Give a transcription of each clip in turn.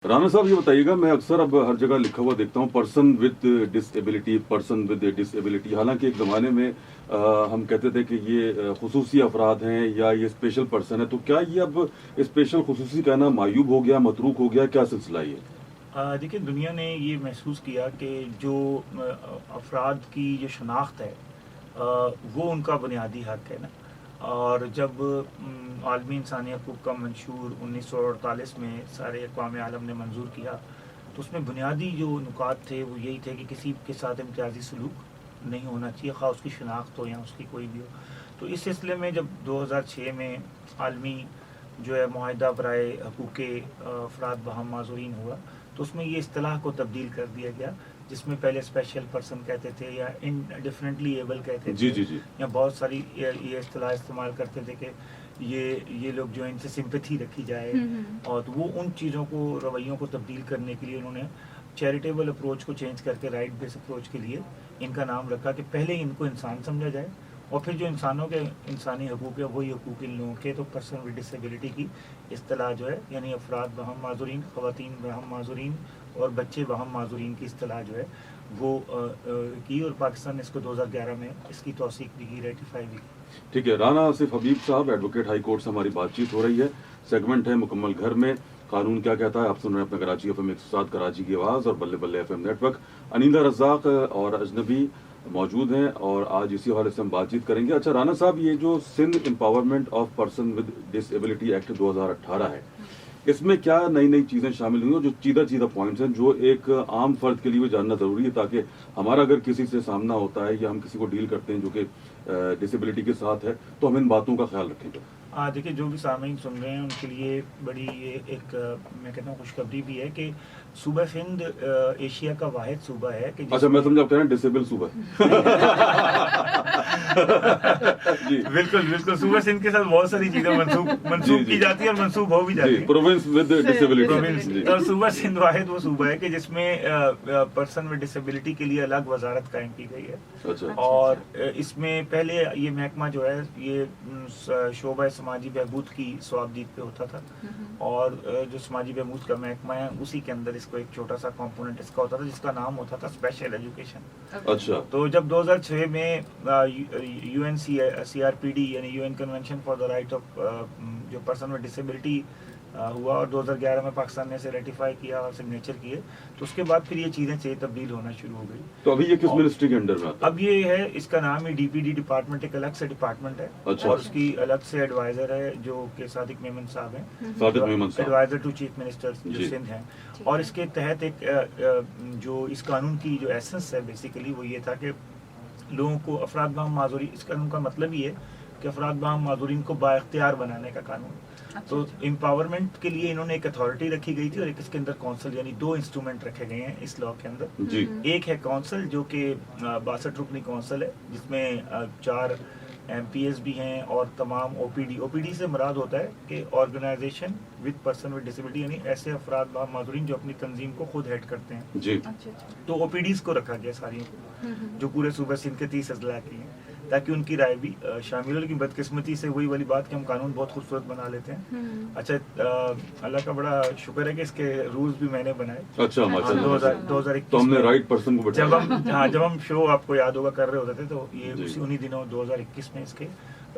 राना साहब ये बताइएगा, मैं अक्सर अब हर जगह लिखा हुआ देखता हूँ पर्सन विद डिसेबिलिटी। हालांकि एक ज़माने में हम कहते थे कि ये खुसूसी अफराद हैं या ये स्पेशल पर्सन है, तो क्या ये अब स्पेशल खुसूसी कहना मायूब हो गया, मतरूक हो गया, क्या सिलसिला ये? देखिए, दुनिया ने ये महसूस किया कि जो अफराद की जो शनाख्त है वो उनका बुनियादी हक है ना। और जब आलमी इंसानी हकूक़ का मंशूर 1948 में सारे अक़वाम आलम ने मंजूर किया, तो उसमें बुनियादी जो नुकात थे वो यही थे कि किसी के साथ इम्तियाजी सलूक नहीं होना चाहिए, ख़ास उसकी शनाख्त हो या उसकी कोई भी हो। तो इस सिलसिले में जब 2006 में आलमी जो है मुआहिदा बराए हकूक़ अफराद बहम माज़ूरीन हुआ, तो उसमें ये इस्तिलाह को तब्दील कर दिया गया, जिसमें पहले स्पेशल पर्सन कहते थे या डिफरेंटली एबल कहते थे जी। या बहुत सारी ये इस्तिलाह इस्तेमाल करते थे कि ये लोग जो है इनसे सिंपैथी रखी जाए। और तो वो उन चीज़ों को, रवैयों को तब्दील करने के लिए उन्होंने चैरिटेबल अप्रोच को चेंज करके राइट बेस अप्रोच के लिए इनका नाम रखा कि पहले इनको इंसान समझा जाए और फिर जो इंसानों के इंसानी हकूक़ है वही हकूक़ इन लोगों के। तो पर्सन विद डिसेबिलिटी की इस्तिलाह जो है, यानी अफराद बहम माज़ूरीन, ख़वातीन बहम माज़ूरीन और बच्चे बहम माज़ूरीन की इस्तिलाह जो है वो की, और पाकिस्तान ने इसको 2011 में इसकी तौसीक़ भी की, रेटिफाई भी की। ठीक है, राना आसिफ हबीब साहब, एडवोकेट हाई कोर्ट से हमारी बातचीत हो रही है। सेगमेंट है मुकम्मल घर में, कानून क्या कहता है। आप सुन रहे हैं अपने कराची FM 107 कराची की आवाज़ और बल्ले बल्ले FM नेटवर्क। अनीदा रज़ाक और अजनबी मौजूद हैं और आज इसी हवाले से हम बातचीत करेंगे। अच्छा राना साहब, ये जो Sindh empowerment of person with disability act 2018 है, इसमें क्या नई नई चीज़ें शामिल हुई हैं, जो चीदा पॉइंट्स हैं जो एक आम फर्द के लिए भी जानना ज़रूरी है, ताकि हमारा अगर किसी से सामना होता है या हम किसी को डील करते हैं जो कि डिसेबिलिटी के साथ है, तो हम इन बातों का ख्याल रखेंगे। देखिए, जो भी सामीन सुन रहे हैं उनके लिए बड़ी ये एक मैं कहता हूँ खुशखबरी भी है कि सूबा सिंध एशिया का वाहिद सूबा है कि अच्छा, मैं समझा आप कह रहे हैं डिसेबल सूबा जी। बिल्कुल सूबा सिंध के साथ बहुत सारी चीजें मंसूब की जाती है और मंसूब हो भी जाती है। Province with disability. तो सूबा सिंध वाहिद वो सूबा है कि जिसमें पर्सन विद डिसेबिलिटी के लिए अलग वजारत कायम की गई है। अच्छा। और इसमें पहले ये महकमा जो है ये शोबा समाजी बहबूद की स्वाबदीद पे होता था, और जो समाजी बहबूद का महकमा है उसी के अंदर इसको एक छोटा सा कंपोनेंट इसका होता था जिसका नाम होता था स्पेशल एजुकेशन। अच्छा। तो जब 2006 में UNCRPD यानी UN convention for the right of जो पर्सन विद डिसेबिलिटी हुआ और 2011 में पाकिस्तान ने इसे रेटिफाई किया और सिग्नेचर किए, तो उसके बाद फिर ये चीज़ें तब्दील होना शुरू हो गई। तो अभी ये किस मिनिस्ट्री के अंडर में आता है? अब ये है, इसका नाम ही DPD डिपार्टमेंट, एक अलग से डिपार्टमेंट है। अच्छा। और उसकी अलग से एडवाइजर है जो कि सादिक मेमन साहब हैं, सादिक मेमन साहब, एडवाइजर टू चीफ मिनिस्टर जो सिंध हैं। और इसके तहत एक जो इस कानून की जो एसेंस है बेसिकली वो ये था कि लोगों को अफराद बहम माज़ूरी, इस कानून का मतलब ये है कि अफराद बहम माज़ूरीन को बाइख्तियार बनाने का कानून। तो एम्पावरमेंट के लिए इन्होंने एक अथॉरिटी रखी गई थी और एक इसके अंदर काउंसिल, यानी दो इंस्ट्रूमेंट रखे गए हैं इस लॉ के अंदर जी। एक है काउंसिल जो कि 62 रुकनी काउंसिल है, जिसमें 4 MPs भी हैं और तमाम OPD से मुराद होता है कि organization with person with disability, यानी ऐसे अफराद माज़ूरीन जो अपनी तंजीम को खुद हेड करते हैं जी। तो OPDs को रखा गया सारियों को, जो पूरे सूबा सिंध के 30 अजला की हैं, ताकि उनकी राय भी शामिल हो। लेकिन बदकिस्मती से वही वाली बात कि हम कानून बहुत खूबसूरत बना लेते हैं। अच्छा, अल्लाह का बड़ा शुक्र है कि इसके रूल्स भी मैंने बनाए। अच्छा, 2021 तो हमने राइट पर्सन को बैठाया। जब हम शो आपको याद होगा कर रहे होते थे, तो ये उन्हीं दिनों 2021 में इसके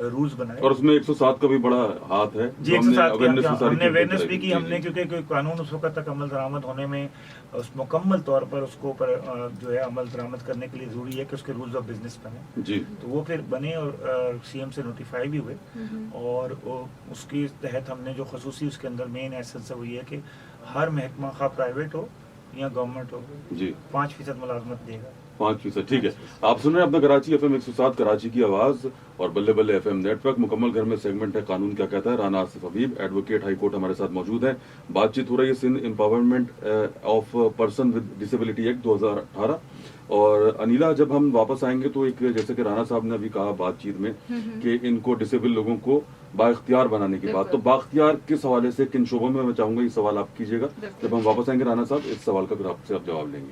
रूल्स बनाए। और उसमें 107 का भी बड़ा हाथ है जी। 107 हमने अवेयरनेस भी की जी, हमने, क्योंकि कानून उस वक्त तक अमल दरामद होने में उस मुकम्मल तौर पर उसको पर जो है अमल दरामद करने के लिए जरूरी है कि उसके रूल्स ऑफ बिजनेस बने जी। तो वो फिर बने और CM से नोटिफाई भी हुए। और उसके तहत हमने जो खसूसी उसके अंदर मेन एसेंस है वो ये है कि हर महकमा खा प्राइवेट हो या गवर्नमेंट हो जी 5% मुलाजमत देगा। 5%। ठीक है, आप सुन रहे हैं अपना कराची FM 107 कराची की आवाज़ और बल्ले बल्ले FM नेटवर्क। मुकम्मल घर में सेगमेंट है कानून क्या कहता है। Rana Asif Habib, advocate high court, हमारे साथ मौजूद है। बातचीत हो रही है Sindh empowerment of person with disability act 2018। और अनिला, जब हम वापस आएंगे तो एक, जैसे कि राना साहब ने अभी कहा बातचीत में कि इनको डिसेबल लोगों को बाइख्तियार बनाने की बात, तो बाइख्तियार किस हवाले से, किन शोबों में, मैं चाहूंगा ये सवाल आप कीजिएगा। जब हम वापस आएंगे राना साहब, इस सवाल का फिर आपसे आप जवाब लेंगे।